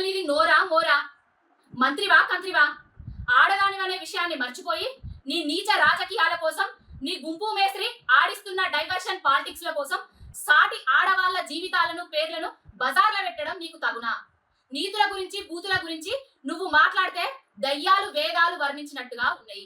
నీది నోరా మోరా? మంత్రివా కంత్రివా? ఆడదానివనే విషయాన్ని మర్చిపోయి నీ నీచ రాజకీయాల కోసం, నీ గుంపు మేస్త్రి ఆడిస్తున్న డైవర్షన్ పాలిటిక్స్ల కోసం సాటి ఆడవాళ్ల జీవితాలను పేర్లను బజార్ల పెట్టడం నీకు తగునా? నీతుల గురించి బూతుల గురించి నువ్వు మాట్లాడితే దయ్యాలు వేదాలు వర్ణించినట్టుగా ఉన్నాయి.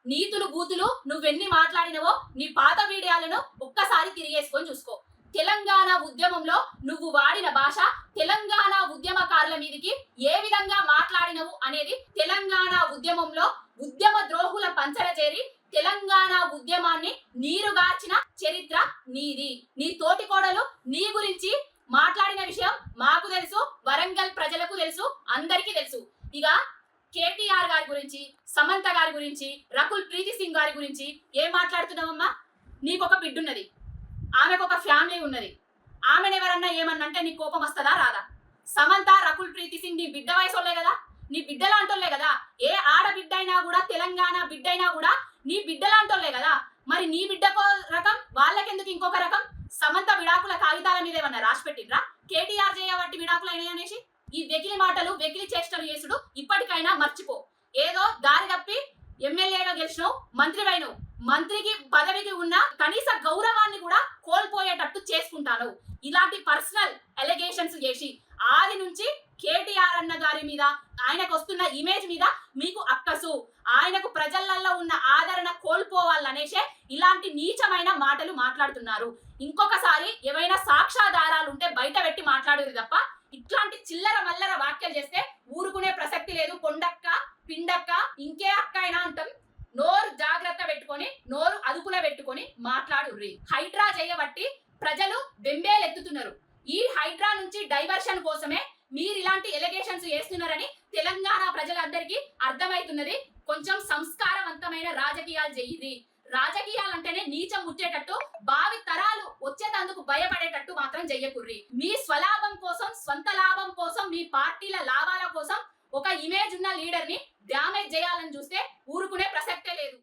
నీతులు బూతులు నువ్వెన్ని మాట్లాడినవో నీ పాత వీడియోలను ఒక్కసారి తిరిగేసుకొని చూసుకో. తెలంగాణ ఉద్యమంలో నువ్వు వాడిన భాష, తెలంగాణ ఉద్యమకారుల మీదకి ఏ విధంగా మాట్లాడినవు అనేది, తెలంగాణ ఉద్యమంలో ఉద్యమ ద్రోహుల పంచర చేరి తెలంగాణ ఉద్యమాన్ని నీరుగార్చిన చరిత్ర నీది. నీ తోటి కోడలు నీ గురించి మాట్లాడిన విషయం మాకు తెలుసు, వరంగల్ ప్రజలకు తెలుసు, అందరికీ తెలుసు. ఇక కేటీఆర్ గారి గురించి, సమంత గారి గురించి, రకుల్ ప్రీతి సింగ్ గారి గురించి ఏం మాట్లాడుతున్నావమ్మా? నీకొక బిడ్డున్నది, ఆమెకు ఒక ఫ్యామిలీ ఉన్నది. ఆమెను ఎవరన్నా ఏమన్నంటే నీ కోపం వస్తుందా రాదా? సమంత, రకుల్ ప్రీతి సింగ్ నీ బిడ్డ వయసోళ్లే కదా, నీ బిడ్డలాంటోళ్లే కదా. ఏ ఆడబిడ్డ అయినా కూడా, తెలంగాణ బిడ్డ అయినా కూడా నీ బిడ్డలాంటోళ్లే కదా. మరి నీ బిడ్డకో రకం, వాళ్ళకెందుకు ఇంకొక రకం? సమంత విడాకుల కాగితాల మీద ఏమన్నా రాసి పెట్టిండ్రా? కేటీఆర్ చేయబట్టి విడాకులు అయినాయి అనేసి ఈ వెకిలి మాటలు, వెకిలి చేష్టలు చేసుడు ఇప్పటికైనా మర్చిపో. ఏదో దారి తప్పి ఎమ్మెల్యేగా గెలిచినావు, మంత్రివైనవు. మంత్రికి పదవికి ఉన్న కనీస గౌరవాన్ని కూడా కోల్పోయేటట్టు చేసుకుంటాను. ఇలాంటి పర్సనల్ ఎలిగేషన్స్ చేసి ఆది నుంచి కేటీఆర్ అన్న గారి మీద, ఆయనకు వస్తున్న ఇమేజ్ మీద మీకు అక్కసు, ఆయనకు ప్రజలలో ఉన్న ఆదరణ కోల్పోవాలనేసే ఇలాంటి నీచమైన మాటలు మాట్లాడుతున్నారు. ఇంకొకసారి ఏవైనా సాక్ష్యాధారాలు ఉంటే బయట పెట్టి మాట్లాడేది తప్ప ఇట్లాంటి చిల్లర మల్లర వ్యాఖ్యలు చేస్తే ఊరుకునే ప్రసక్తి లేదు. కొండక్క, పిండక్క, ఇంకే అక్క అయినా అంటాం. నోరు జాగ్రత్త పెట్టుకొని, నోరు అదుపులో పెట్టుకొని మాట్లాడుర్రి. హైడ్రా చేయబట్టి ప్రజలు బెంబేలెత్తుతున్నారు. ఈ హైడ్రా నుంచి డైవర్షన్ కోసమే మీరు ఇలాంటి ఎలిగేషన్స్ చేస్తున్నారని తెలంగాణ ప్రజలందరికీ అర్థమవుతున్నది. కొంచెం సంస్కారవంతమైన రాజకీయాలు చెయ్యి. రాజకీయాలంటేనే నీచం ముట్టేటట్టు, భావి తరాలు వచ్చేటందుకు భయపడేటట్టు మాత్రం చెయ్యకుర్రి. మీ స్వలాభం కోసం, స్వంత లాభం కోసం, మీ పార్టీల లాభాల కోసం ఒక ఇమేజ్ ఉన్న లీడర్ ని డ్యామేజ్ చేయాలని చూస్తే ఊరుకునే ప్రసక్తే లేదు.